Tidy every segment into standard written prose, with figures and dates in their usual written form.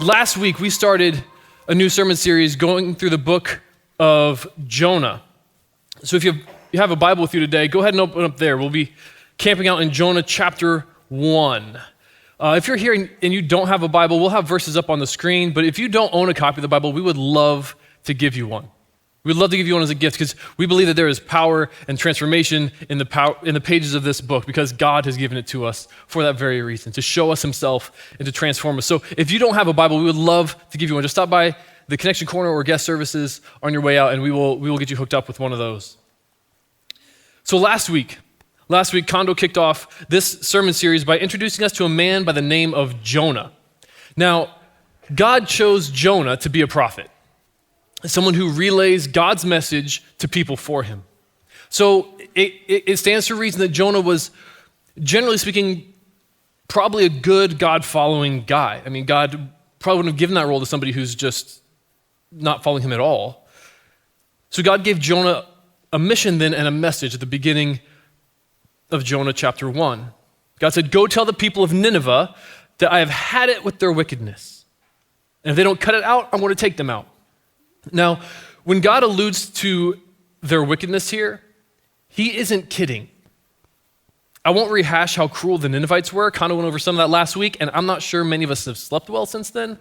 Last week, we started a new sermon series going through the book of Jonah. So if you have a Bible with you today, go ahead and open up there. We'll be camping out in Jonah chapter 1. If you're here and you don't have a Bible, we'll have verses up on the screen. But if you don't own a copy of the Bible, we would love to give you one. We'd love to give you one as a gift because we believe that there is power and transformation in the pages of this book because God has given it to us for that very reason, to show us himself and to transform us. So if you don't have a Bible, we would love to give you one. Just stop by the Connection Corner or guest services on your way out and we will get you hooked up with one of those. So last week, Kondo kicked off this sermon series by introducing us to a man by the name of Jonah. Now, God chose Jonah to be a prophet. Someone who relays God's message to people for him. So it stands to reason that Jonah was, generally speaking, probably a good God-following guy. I mean, God probably wouldn't have given that role to somebody who's just not following him at all. So God gave Jonah a mission then and a message at the beginning of Jonah chapter 1. God said, go tell the people of Nineveh that I have had it with their wickedness. And if they don't cut it out, I'm going to take them out. Now, when God alludes to their wickedness here, he isn't kidding. I won't rehash how cruel the Ninevites were. Kind of went over some of that last week, and I'm not sure many of us have slept well since then.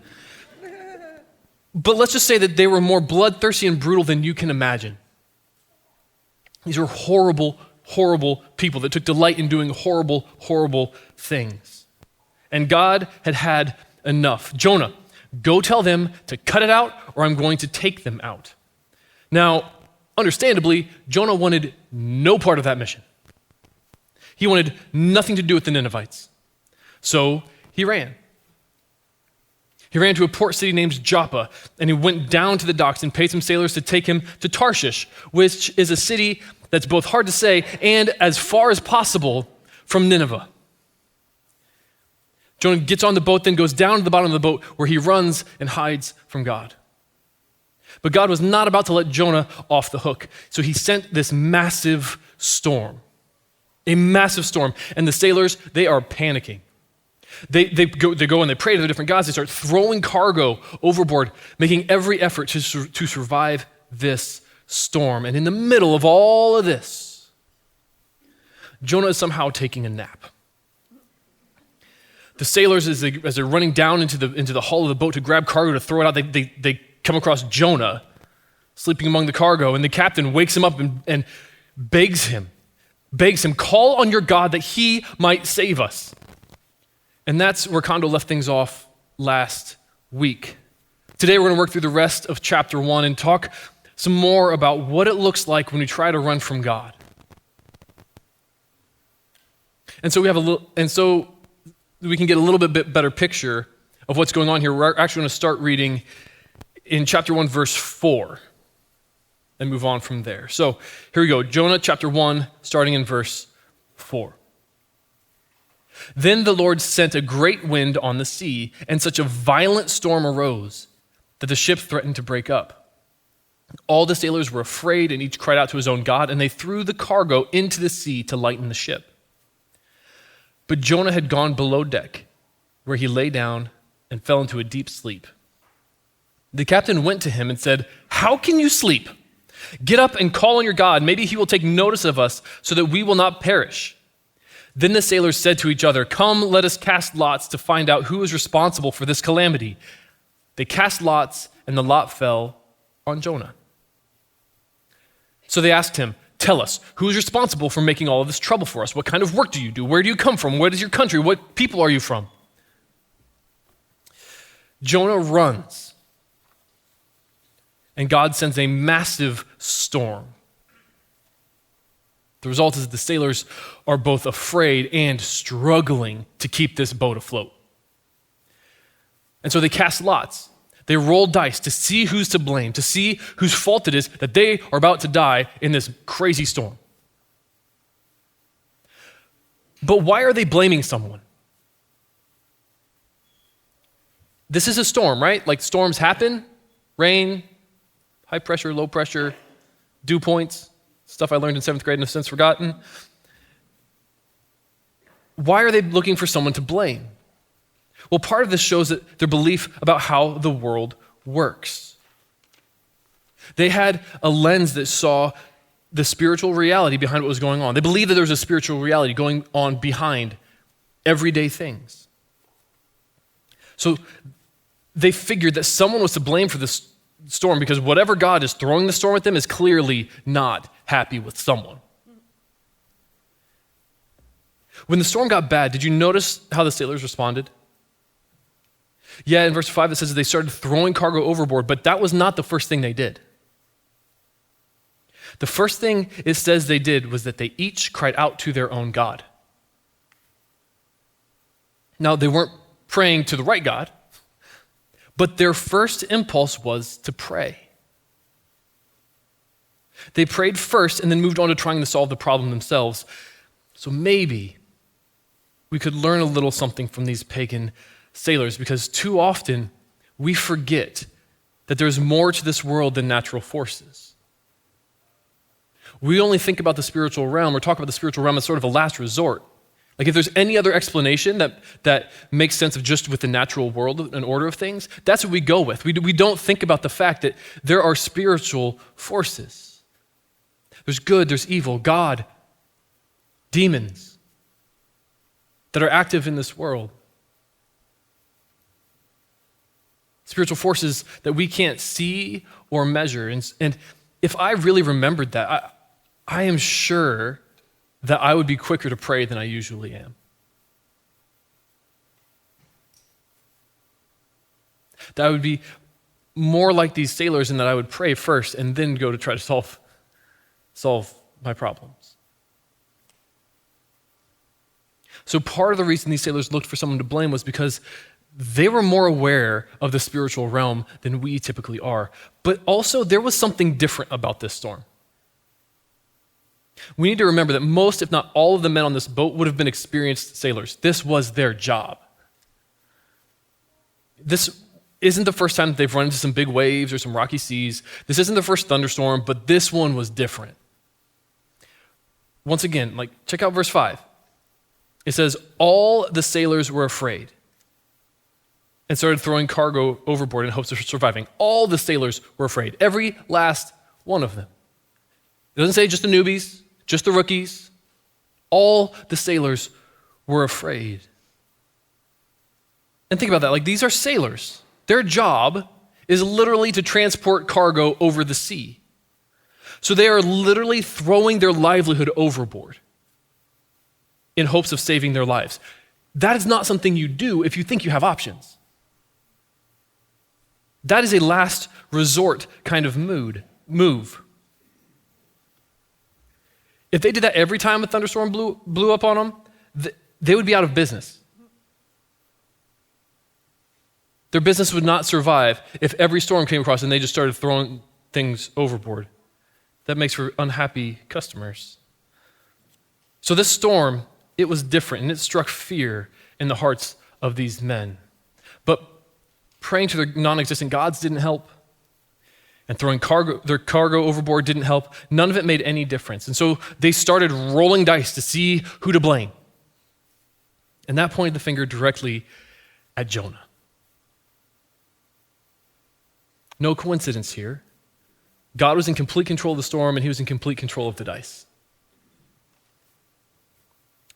But let's just say that they were more bloodthirsty and brutal than you can imagine. These were horrible, horrible people that took delight in doing horrible, horrible things. And God had had enough. Jonah, go tell them to cut it out or I'm going to take them out. Now, understandably, Jonah wanted no part of that mission. He wanted nothing to do with the Ninevites. So he ran. He ran to a port city named Joppa, and he went down to the docks and paid some sailors to take him to Tarshish, which is a city that's both hard to say and as far as possible from Nineveh. Jonah gets on the boat, then goes down to the bottom of the boat where he runs and hides from God. But God was not about to let Jonah off the hook. So he sent this massive storm, a massive storm. And the sailors, they are panicking. They go and they pray to the different gods. They start throwing cargo overboard, making every effort to survive this storm. And in the middle of all of this, Jonah is somehow taking a nap. The sailors, as they're running down into the hull of the boat to grab cargo to throw it out, they come across Jonah sleeping among the cargo, and the captain wakes him up and begs him, call on your God that he might save us. And that's where Kondo left things off last week. Today we're going to work through the rest of chapter 1 and talk some more about what it looks like when we try to run from God. And so we can get a little bit better picture of what's going on here. We're actually going to start reading in chapter 1, verse 4, and move on from there. So here we go. Jonah chapter 1, starting in verse 4. Then the Lord sent a great wind on the sea, and such a violent storm arose that the ship threatened to break up. All the sailors were afraid, and each cried out to his own God, and they threw the cargo into the sea to lighten the ship. But Jonah had gone below deck, where he lay down and fell into a deep sleep. The captain went to him and said, "How can you sleep? Get up and call on your God. Maybe he will take notice of us so that we will not perish." Then the sailors said to each other, "Come, let us cast lots to find out who is responsible for this calamity." They cast lots, and the lot fell on Jonah. So they asked him, "Tell us, who is responsible for making all of this trouble for us? What kind of work do you do? Where do you come from? What is your country? What people are you from?" Jonah runs, and God sends a massive storm. The result is that the sailors are both afraid and struggling to keep this boat afloat. And so they cast lots. They roll dice to see who's to blame, to see whose fault it is that they are about to die in this crazy storm. But why are they blaming someone? This is a storm, right? Like storms happen, rain, high pressure, low pressure, dew points, stuff I learned in 7th grade and have since forgotten. Why are they looking for someone to blame? Well, part of this shows that their belief about how the world works. They had a lens that saw the spiritual reality behind what was going on. They believed that there was a spiritual reality going on behind everyday things. So they figured that someone was to blame for this storm because whatever God is throwing the storm at them is clearly not happy with someone. When the storm got bad, did you notice how the sailors responded? Yeah, in verse 5 it says that they started throwing cargo overboard, but that was not the first thing they did. The first thing it says they did was that they each cried out to their own God. Now, they weren't praying to the right God, but their first impulse was to pray. They prayed first and then moved on to trying to solve the problem themselves. So maybe we could learn a little something from these pagan sailors, because too often we forget that there's more to this world than natural forces. We only think about the spiritual realm or talk about the spiritual realm as sort of a last resort. Like if there's any other explanation that makes sense of just with the natural world and order of things, that's what we go with. We don't think about the fact that there are spiritual forces. There's good, there's evil, God, demons that are active in this world. Spiritual forces that we can't see or measure. And if I really remembered that, I am sure that I would be quicker to pray than I usually am. That I would be more like these sailors in that I would pray first and then go to try to solve my problems. So part of the reason these sailors looked for someone to blame was because they were more aware of the spiritual realm than we typically are. But also there was something different about this storm. We need to remember that most, if not all of the men on this boat would have been experienced sailors. This was their job. This isn't the first time that they've run into some big waves or some rocky seas. This isn't the first thunderstorm, but this one was different. Once again, check out verse 5. It says, all the sailors were afraid and started throwing cargo overboard in hopes of surviving. All the sailors were afraid. Every last one of them. It doesn't say just the newbies, just the rookies. All the sailors were afraid. And think about that. These are sailors. Their job is literally to transport cargo over the sea. So they are literally throwing their livelihood overboard in hopes of saving their lives. That is not something you do if you think you have options. That is a last resort kind of move. If they did that every time a thunderstorm blew up on them, they would be out of business. Their business would not survive if every storm came across and they just started throwing things overboard. That makes for unhappy customers. So this storm, it was different, and it struck fear in the hearts of these men. But praying to their non-existent gods didn't help, and throwing their cargo overboard didn't help. None of it made any difference. And so they started rolling dice to see who to blame. And that pointed the finger directly at Jonah. No coincidence here. God was in complete control of the storm, and he was in complete control of the dice.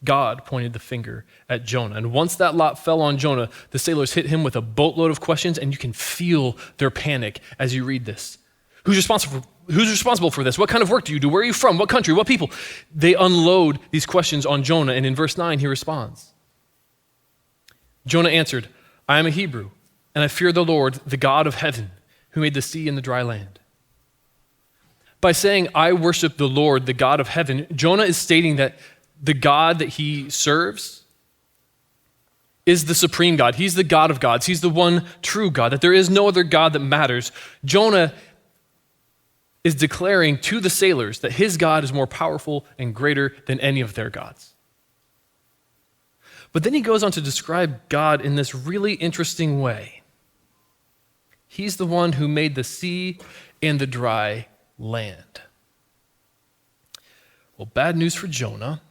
God pointed the finger at Jonah. And once that lot fell on Jonah, the sailors hit him with a boatload of questions, and you can feel their panic as you read this. Who's responsible for this? What kind of work do you do? Where are you from? What country? What people? They unload these questions on Jonah, and in verse 9, he responds. Jonah answered, I am a Hebrew, and I fear the Lord, the God of heaven, who made the sea and the dry land. By saying, I worship the Lord, the God of heaven, Jonah is stating that the God that he serves is the supreme God. He's the God of gods. He's the one true God, that there is no other God that matters. Jonah is declaring to the sailors that his God is more powerful and greater than any of their gods. But then he goes on to describe God in this really interesting way. He's the one who made the sea and the dry land. Well, bad news for Jonah.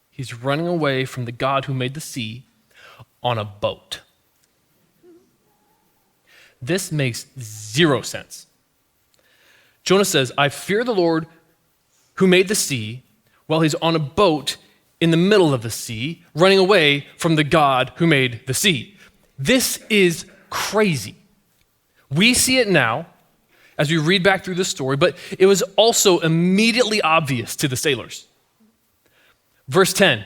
He's running away from the God who made the sea, on a boat. This makes zero sense. Jonah says, I fear the Lord who made the sea, while he's on a boat in the middle of the sea, running away from the God who made the sea. This is crazy. We see it now as we read back through the story, but it was also immediately obvious to the sailors. Verse 10,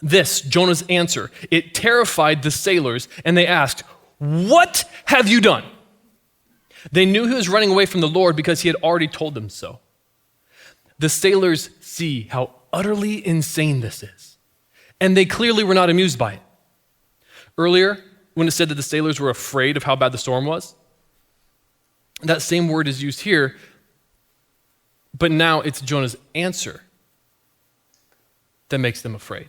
this, Jonah's answer, it terrified the sailors, and they asked, what have you done? They knew he was running away from the Lord because he had already told them so. The sailors see how utterly insane this is, and they clearly were not amused by it. Earlier, when it said that the sailors were afraid of how bad the storm was, that same word is used here, but now it's Jonah's answer that makes them afraid.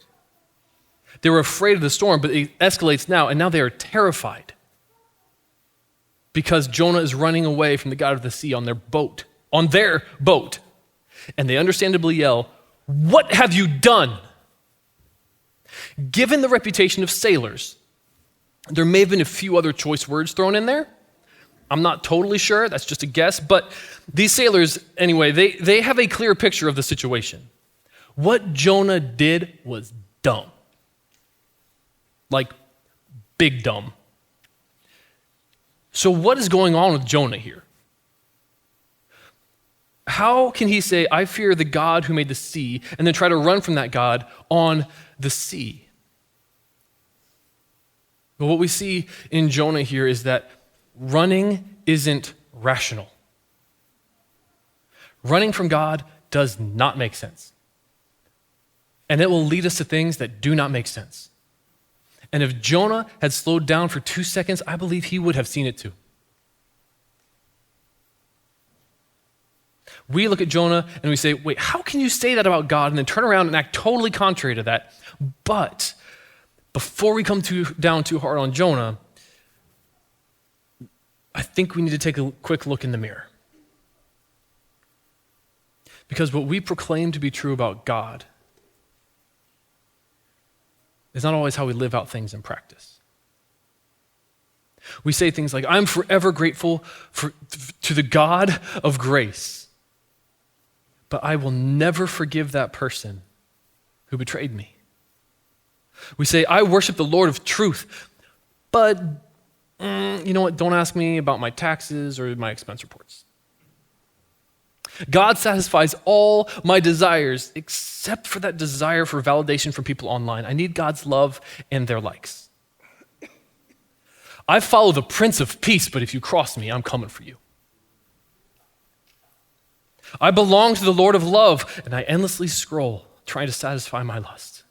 They were afraid of the storm, but it escalates now, and now they are terrified because Jonah is running away from the God of the sea on their boat, and they understandably yell, what have you done? Given the reputation of sailors, there may have been a few other choice words thrown in there. I'm not totally sure, that's just a guess, but these sailors, anyway, they have a clear picture of the situation. What Jonah did was dumb. Like, big dumb. So what is going on with Jonah here? How can he say, I fear the God who made the sea, and then try to run from that God on the sea? Well, what we see in Jonah here is that running isn't rational. Running from God does not make sense. And it will lead us to things that do not make sense. And if Jonah had slowed down for 2 seconds, I believe he would have seen it too. We look at Jonah and we say, wait, how can you say that about God and then turn around and act totally contrary to that? But before we come down too hard on Jonah, I think we need to take a quick look in the mirror. Because what we proclaim to be true about God is not always how we live out things in practice. We say things like, I'm forever grateful to the God of grace, but I will never forgive that person who betrayed me. We say, I worship the Lord of truth, but you know what? Don't ask me about my taxes or my expense reports. God satisfies all my desires except for that desire for validation from people online. I need God's love and their likes. I follow the Prince of Peace, but if you cross me, I'm coming for you. I belong to the Lord of love, and I endlessly scroll trying to satisfy my lust.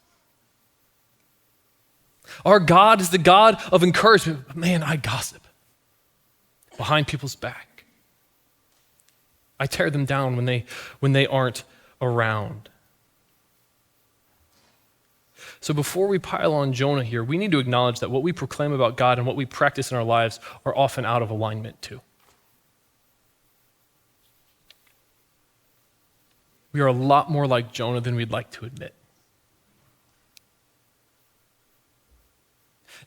Our God is the God of encouragement, but man, I gossip behind people's back. I tear them down when they aren't around. So before we pile on Jonah here, we need to acknowledge that what we proclaim about God and what we practice in our lives are often out of alignment too. We are a lot more like Jonah than we'd like to admit.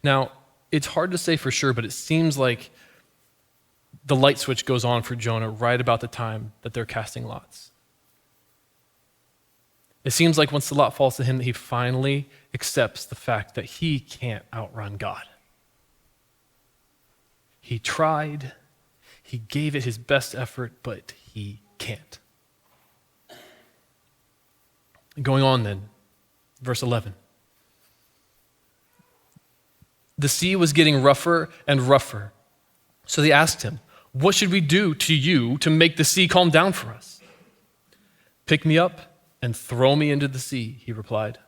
Now, it's hard to say for sure, but it seems like the light switch goes on for Jonah right about the time that they're casting lots. It seems like once the lot falls to him that he finally accepts the fact that he can't outrun God. He tried, he gave it his best effort, but he can't. Going on then, verse 11. The sea was getting rougher and rougher, so they asked him, what should we do to you to make the sea calm down for us? Pick me up and throw me into the sea, he replied,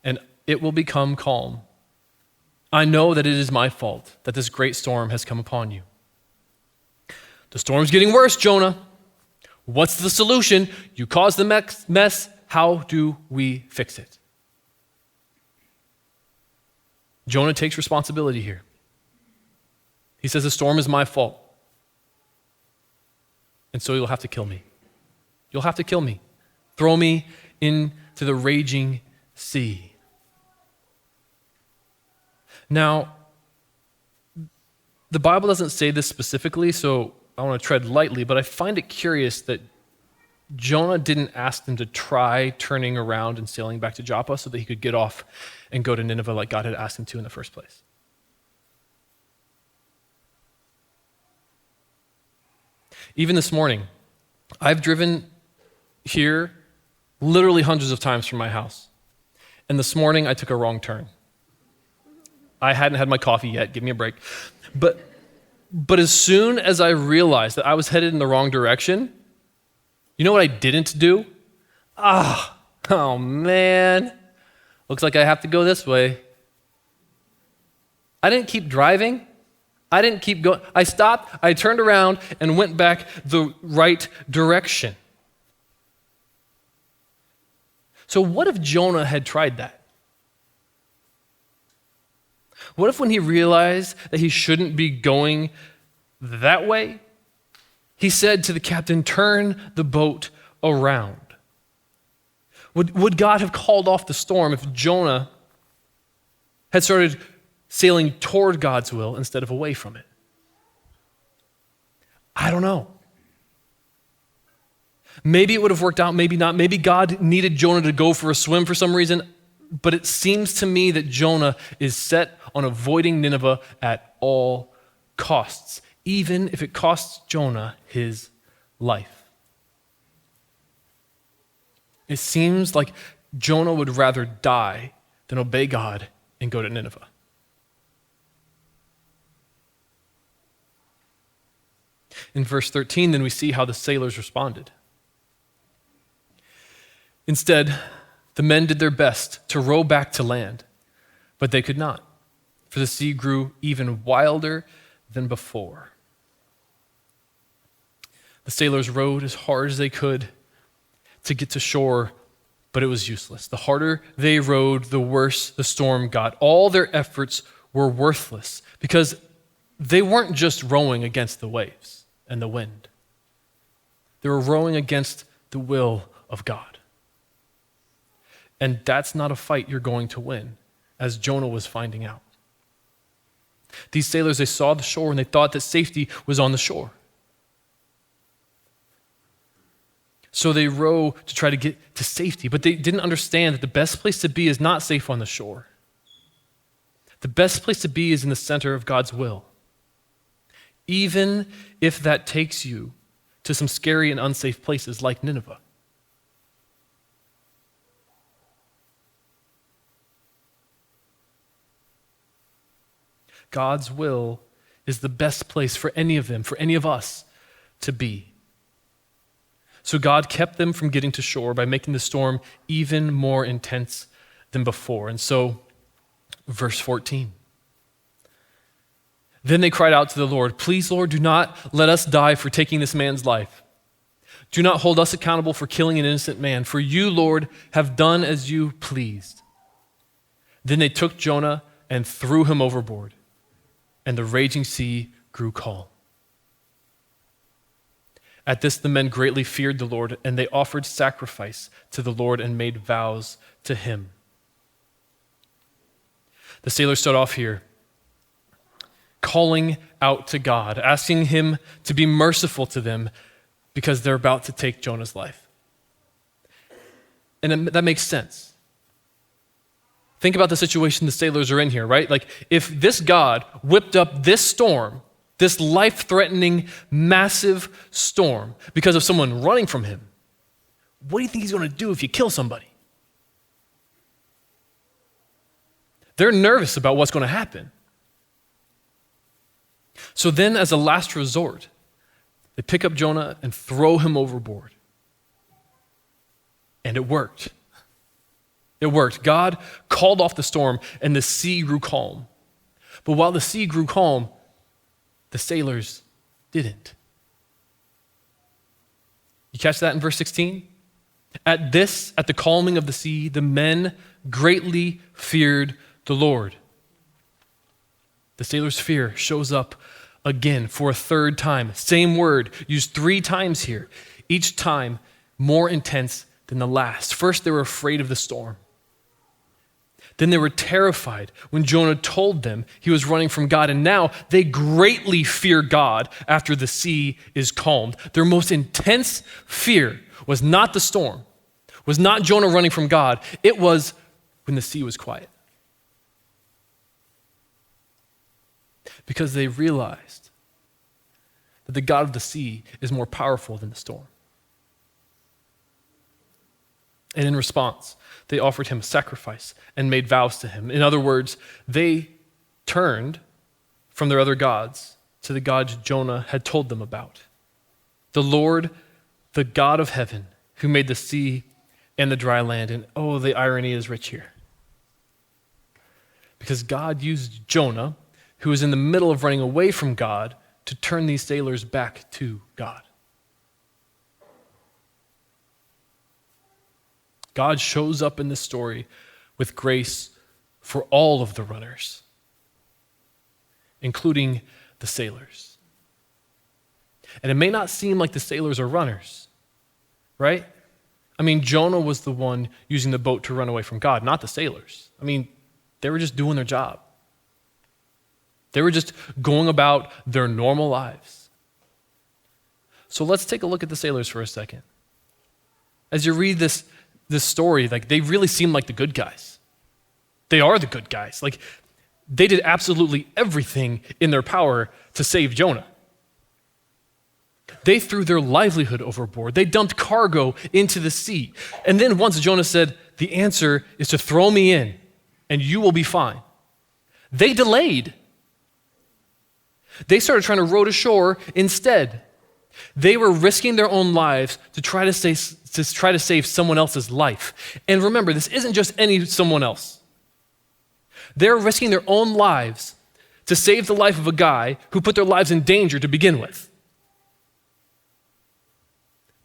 and it will become calm. I know that it is my fault that this great storm has come upon you. The storm's getting worse, Jonah. What's the solution? You caused the mess. How do we fix it? Jonah takes responsibility here. He says, the storm is my fault. And so you'll have to kill me. You'll have to kill me. Throw me into the raging sea. Now, the Bible doesn't say this specifically, so I want to tread lightly, but I find it curious that Jonah didn't ask them to try turning around and sailing back to Joppa so that he could get off and go to Nineveh like God had asked him to in the first place. Even this morning, I've driven here literally hundreds of times from my house. And this morning, I took a wrong turn. I hadn't had my coffee yet. Give me a break. But as soon as I realized that I was headed in the wrong direction, you know what I didn't do? Oh man. Looks like I have to go this way. I didn't keep driving. I didn't keep going. I stopped, I turned around, and went back the right direction. So what if Jonah had tried that? What if when he realized that he shouldn't be going that way, he said to the captain, turn the boat around? Would God have called off the storm if Jonah had started sailing toward God's will instead of away from it? I don't know. Maybe it would have worked out, maybe not. Maybe God needed Jonah to go for a swim for some reason, but it seems to me that Jonah is set on avoiding Nineveh at all costs, even if it costs Jonah his life. It seems like Jonah would rather die than obey God and go to Nineveh. In verse 13, then we see how the sailors responded. Instead, the men did their best to row back to land, but they could not, for the sea grew even wilder than before. The sailors rowed as hard as they could to get to shore, but it was useless. The harder they rowed, the worse the storm got. All their efforts were worthless because they weren't just rowing against the waves and the wind. They were rowing against the will of God. And that's not a fight you're going to win, as Jonah was finding out. These sailors, they saw the shore and they thought that safety was on the shore. So they row to try to get to safety, but they didn't understand that the best place to be is not safe on the shore. The best place to be is in the center of God's will, even if that takes you to some scary and unsafe places like Nineveh. God's will is the best place for any of them, for any of us to be. So God kept them from getting to shore by making the storm even more intense than before. And so, verse 14. Then they cried out to the Lord, "Please, Lord, do not let us die for taking this man's life. Do not hold us accountable for killing an innocent man, for you, Lord, have done as you pleased." Then they took Jonah and threw him overboard, and the raging sea grew calm. At this, the men greatly feared the Lord, and they offered sacrifice to the Lord and made vows to him. The sailors start off here, calling out to God, asking him to be merciful to them because they're about to take Jonah's life. And that makes sense. Think about the situation the sailors are in here, right? Like, if this God whipped up this storm, this life-threatening, massive storm, because of someone running from him, what do you think he's going to do if you kill somebody? They're nervous about what's going to happen. So then, as a last resort, they pick up Jonah and throw him overboard. And it worked. It worked. God called off the storm, and the sea grew calm. But while the sea grew calm, the sailors didn't. You catch that in verse 16? At the calming of the sea, the men greatly feared the Lord. The sailors' fear shows up again for a third time. Same word, used 3 times here. Each time more intense than the last. First, they were afraid of the storm. Then they were terrified when Jonah told them he was running from God, and now they greatly fear God after the sea is calmed. Their most intense fear was not the storm, was not Jonah running from God. It was when the sea was quiet. Because they realized that the God of the sea is more powerful than the storm. And in response, they offered him a sacrifice and made vows to him. In other words, they turned from their other gods to the God Jonah had told them about. The Lord, the God of heaven, who made the sea and the dry land. And oh, the irony is rich here. Because God used Jonah, who was in the middle of running away from God, to turn these sailors back to God. God shows up in this story with grace for all of the runners, including the sailors. And it may not seem like the sailors are runners, right? I mean, Jonah was the one using the boat to run away from God, not the sailors. I mean, they were just doing their job. They were just going about their normal lives. So let's take a look at the sailors for a second. As you read this story, like, they really seem like the good guys. They are the good guys. Like, they did absolutely everything in their power to save Jonah. They threw their livelihood overboard. They dumped cargo into the sea. And then once Jonah said, the answer is to throw me in and you will be fine, they delayed. They started trying to row to shore instead. They were risking their own lives to try to save someone else's life. And remember, this isn't just any someone else. They're risking their own lives to save the life of a guy who put their lives in danger to begin with.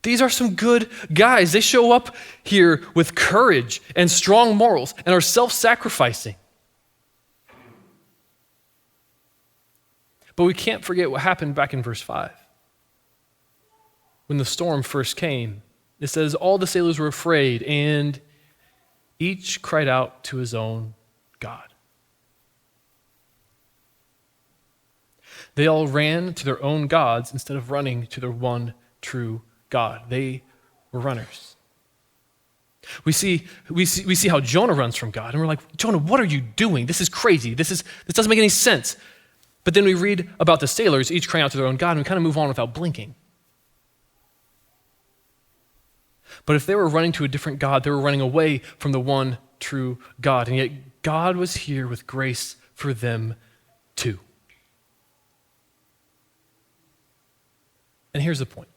These are some good guys. They show up here with courage and strong morals and are self-sacrificing. But we can't forget what happened back in verse 5. When the storm first came, it says, all the sailors were afraid, and each cried out to his own God. They all ran to their own gods instead of running to their one true God. They were runners. We see how Jonah runs from God, and we're like, Jonah, what are you doing? This is crazy. This doesn't make any sense. But then we read about the sailors, each crying out to their own God, and we kind of move on without blinking. But if they were running to a different God, they were running away from the one true God. And yet God was here with grace for them too. And here's the point.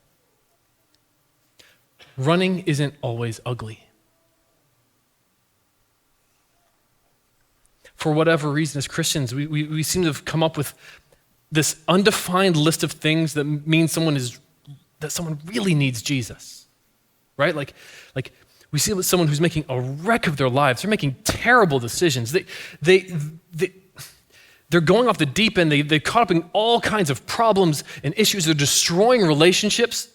Running isn't always ugly. For whatever reason, as Christians, we seem to have come up with this undefined list of things that mean that someone really needs Jesus, right? Like we see someone who's making a wreck of their lives. They're making terrible decisions. They're going off the deep end. They're caught up in all kinds of problems and issues. They're destroying relationships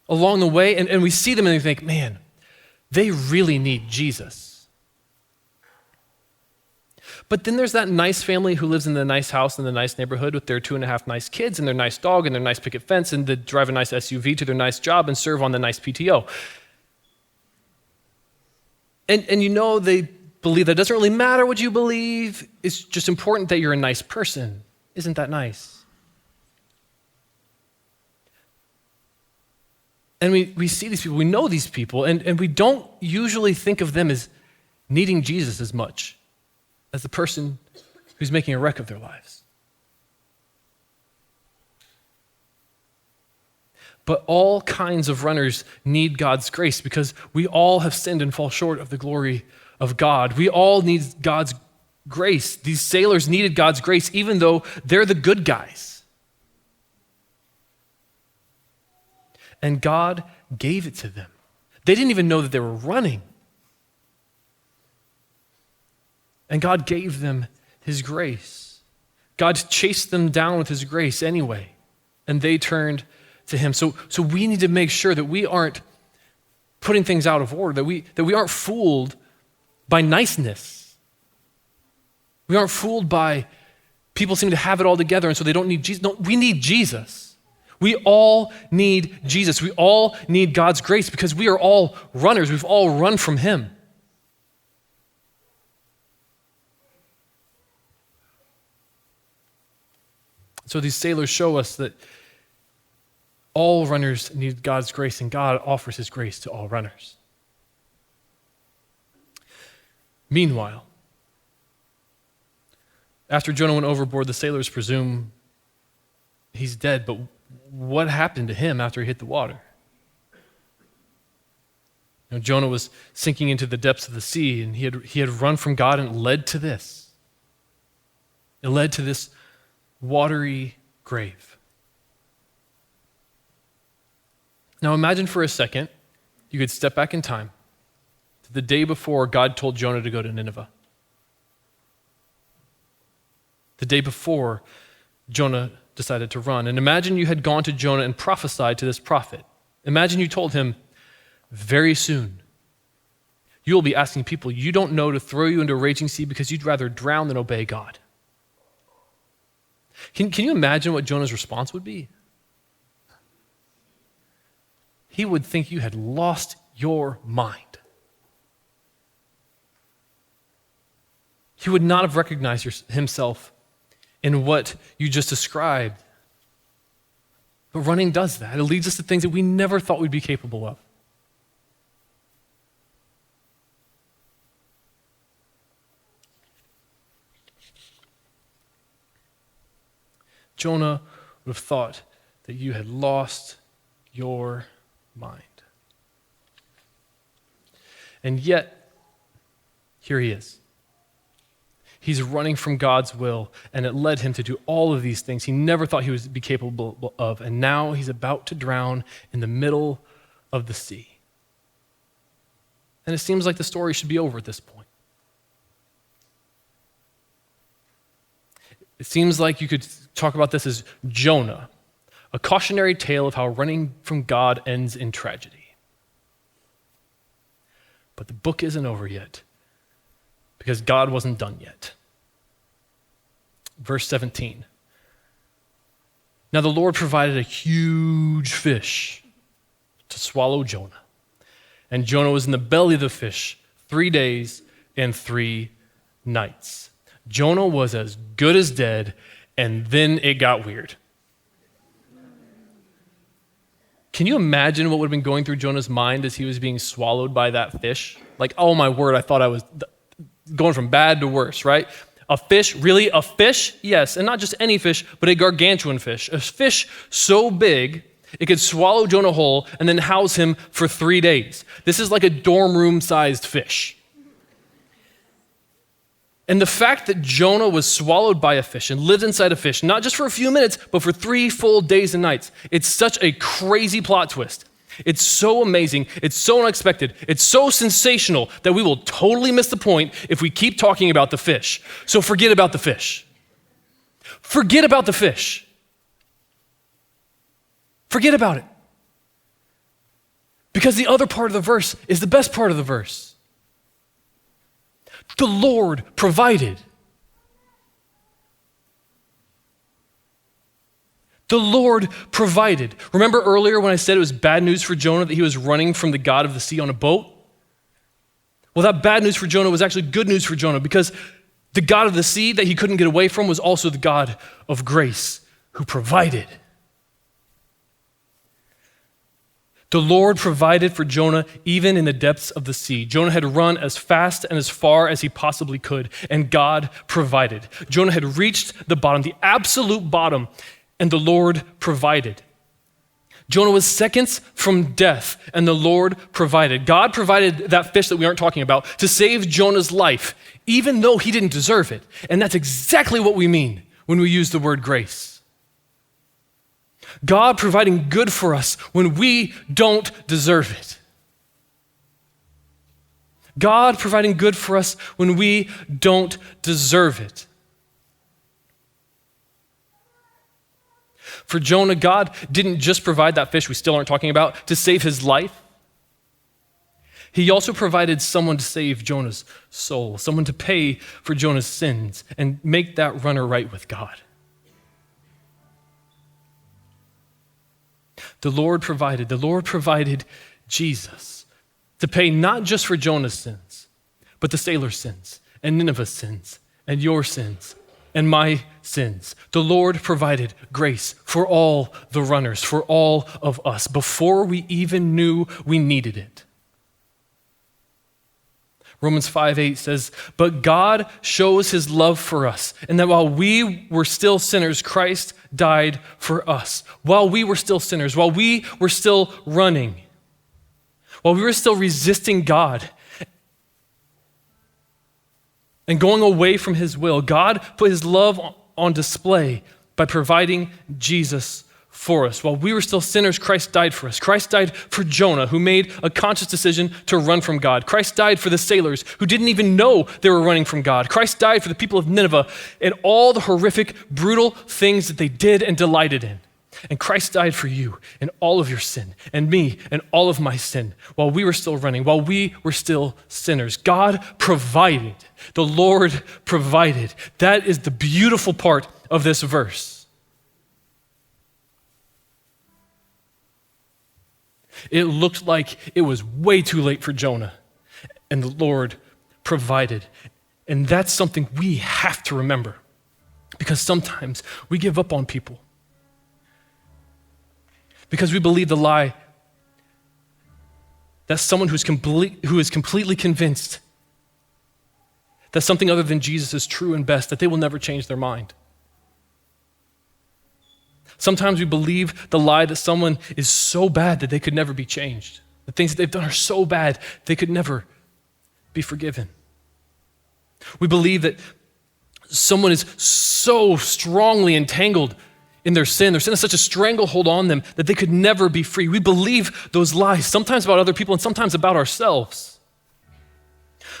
along the way. And we see them and we think, man, they really need Jesus. But then there's that nice family who lives in the nice house in the nice neighborhood with their 2.5 nice kids and their nice dog and their nice picket fence, and they drive a nice SUV to their nice job and serve on the nice PTO. And you know they believe that it doesn't really matter what you believe. It's just important that you're a nice person. Isn't that nice? And we see these people, we know these people, and we don't usually think of them as needing Jesus as much as the person who's making a wreck of their lives. But all kinds of runners need God's grace because we all have sinned and fall short of the glory of God. We all need God's grace. These sailors needed God's grace even though they're the good guys. And God gave it to them. They didn't even know that they were running. And God gave them his grace. God chased them down with his grace anyway, and they turned to him. So we need to make sure that we aren't putting things out of order, that we aren't fooled by niceness. We aren't fooled by people seem to have it all together and so they don't need Jesus. No, we need Jesus. We all need Jesus. We all need God's grace because we are all runners. We've all run from him. So these sailors show us that all runners need God's grace and God offers his grace to all runners. Meanwhile, after Jonah went overboard, the sailors presume he's dead, but what happened to him after he hit the water? Jonah was sinking into the depths of the sea, and he had run from God, and it led to this. It led to this watery grave. Now imagine for a second you could step back in time to the day before God told Jonah to go to Nineveh. The day before Jonah decided to run. And imagine you had gone to Jonah and prophesied to this prophet. Imagine you told him, very soon, you will be asking people you don't know to throw you into a raging sea because you'd rather drown than obey God. Can you imagine what Jonah's response would be? He would think you had lost your mind. He would not have recognized himself in what you just described. But running does that. It leads us to things that we never thought we'd be capable of. Jonah would have thought that you had lost your mind. And yet, here he is. He's running from God's will, and it led him to do all of these things he never thought he would be capable of, and now he's about to drown in the middle of the sea. And it seems like the story should be over at this point. It seems like you could talk about this as Jonah, a cautionary tale of how running from God ends in tragedy. But the book isn't over yet because God wasn't done yet. Verse 17. Now the Lord provided a huge fish to swallow Jonah. And Jonah was in the belly of the fish 3 days and 3 nights. Jonah was as good as dead, and then it got weird. Can you imagine what would have been going through Jonah's mind as he was being swallowed by that fish? Like, oh my word, I thought I was going from bad to worse, right? A fish, really a fish? Yes, and not just any fish, but a gargantuan fish. A fish so big, it could swallow Jonah whole and then house him for 3 days. This is like a dorm room-sized fish. And the fact that Jonah was swallowed by a fish and lived inside a fish, not just for a few minutes, but for 3 full days and nights, it's such a crazy plot twist. It's so amazing, it's so unexpected, it's so sensational that we will totally miss the point if we keep talking about the fish. So forget about the fish. Forget about the fish. Forget about it. Because the other part of the verse is the best part of the verse. The Lord provided. The Lord provided. Remember earlier when I said it was bad news for Jonah that he was running from the God of the sea on a boat? Well, that bad news for Jonah was actually good news for Jonah because the God of the sea that he couldn't get away from was also the God of grace who provided. The Lord provided for Jonah even in the depths of the sea. Jonah had run as fast and as far as he possibly could, and God provided. Jonah had reached the bottom, the absolute bottom, and the Lord provided. Jonah was seconds from death, and the Lord provided. God provided that fish that we aren't talking about to save Jonah's life, even though he didn't deserve it. And that's exactly what we mean when we use the word grace. God providing good for us when we don't deserve it. God providing good for us when we don't deserve it. For Jonah, God didn't just provide that fish we still aren't talking about to save his life. He also provided someone to save Jonah's soul, someone to pay for Jonah's sins and make that runner right with God. The Lord provided Jesus to pay not just for Jonah's sins, but the sailor's sins and Nineveh's sins and your sins and my sins. The Lord provided grace for all the runners, for all of us, before we even knew we needed it. Romans 5:8 says, "But God shows his love for us, and that while we were still sinners, Christ died for us." While we were still sinners, while we were still running, while we were still resisting God and going away from his will, God put his love on display by providing Jesus for us. While we were still sinners, Christ died for us. Christ died for Jonah, who made a conscious decision to run from God. Christ died for the sailors who didn't even know they were running from God. Christ died for the people of Nineveh and all the horrific, brutal things that they did and delighted in. And Christ died for you and all of your sin, and me and all of my sin, while we were still running, while we were still sinners. God provided. The Lord provided. That is the beautiful part of this verse. It looked like it was way too late for Jonah, and the Lord provided. And that's something we have to remember, because sometimes we give up on people because we believe the lie that someone who is completely convinced that something other than Jesus is true and best, that they will never change their mind. Sometimes we believe the lie that someone is so bad that they could never be changed. The things that they've done are so bad they could never be forgiven. We believe that someone is so strongly entangled in their sin is such a stranglehold on them that they could never be free. We believe those lies, sometimes about other people and sometimes about ourselves.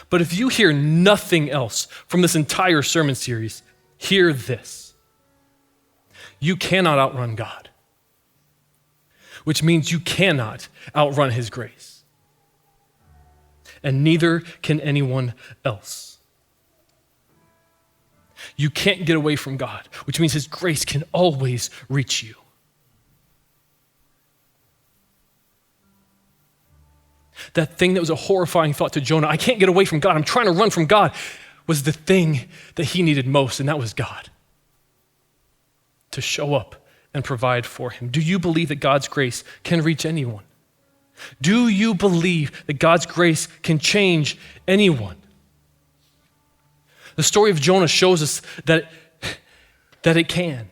But if you hear nothing else from this entire sermon series, hear this. You cannot outrun God, which means you cannot outrun his grace. And neither can anyone else. You can't get away from God, which means his grace can always reach you. That thing that was a horrifying thought to Jonah, I can't get away from God, I'm trying to run from God, was the thing that he needed most, and that was God to show up and provide for him. Do you believe that God's grace can reach anyone? Do you believe that God's grace can change anyone? The story of Jonah shows us that it can.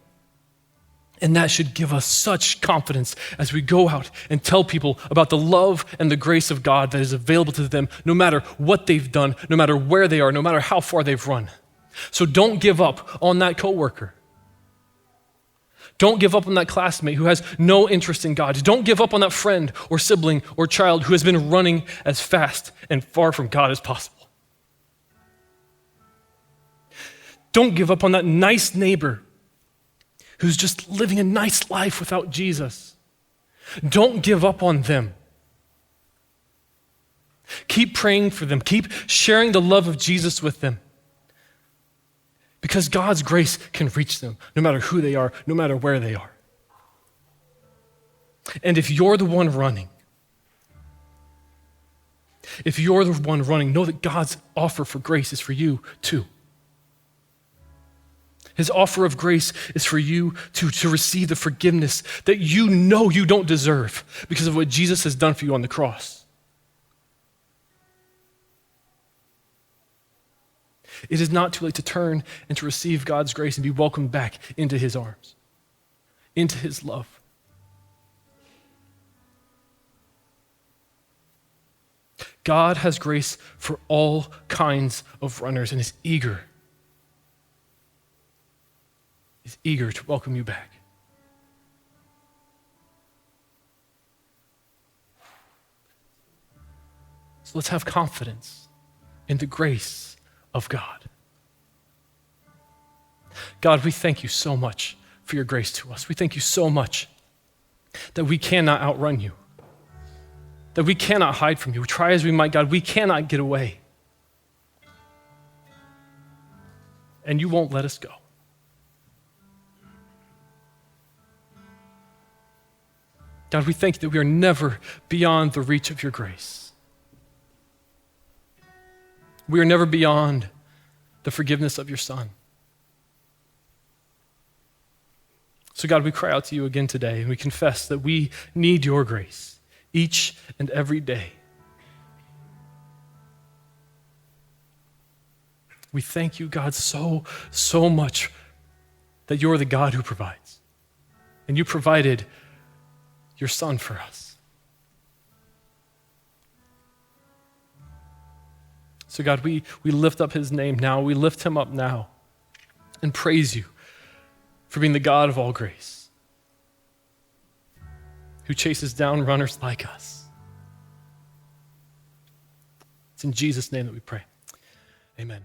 And that should give us such confidence as we go out and tell people about the love and the grace of God that is available to them no matter what they've done, no matter where they are, no matter how far they've run. So don't give up on that coworker. Don't give up on that classmate who has no interest in God. Don't give up on that friend or sibling or child who has been running as fast and far from God as possible. Don't give up on that nice neighbor who's just living a nice life without Jesus. Don't give up on them. Keep praying for them. Keep sharing the love of Jesus with them. Because God's grace can reach them no matter who they are, no matter where they are. And if you're the one running, know that God's offer for grace is for you too. His offer of grace is for you to receive the forgiveness that you know you don't deserve because of what Jesus has done for you on the cross. It is not too late to turn and to receive God's grace and be welcomed back into his arms, into his love. God has grace for all kinds of runners and is eager to welcome you back. So let's have confidence in the grace of God. God, we thank you so much for your grace to us. We thank you so much that we cannot outrun you. that we cannot hide from you. Try as we might, God, we cannot get away. And you won't let us go. God, we thank you that we are never beyond the reach of your grace. We are never beyond the forgiveness of your Son. So God, we cry out to you again today, and we confess that we need your grace each and every day. We thank you, God, so much that you're the God who provides. And you provided your Son for us. So God, we lift up his name now. We lift him up now and praise you for being the God of all grace, who chases down runners like us. It's in Jesus' name that we pray. Amen.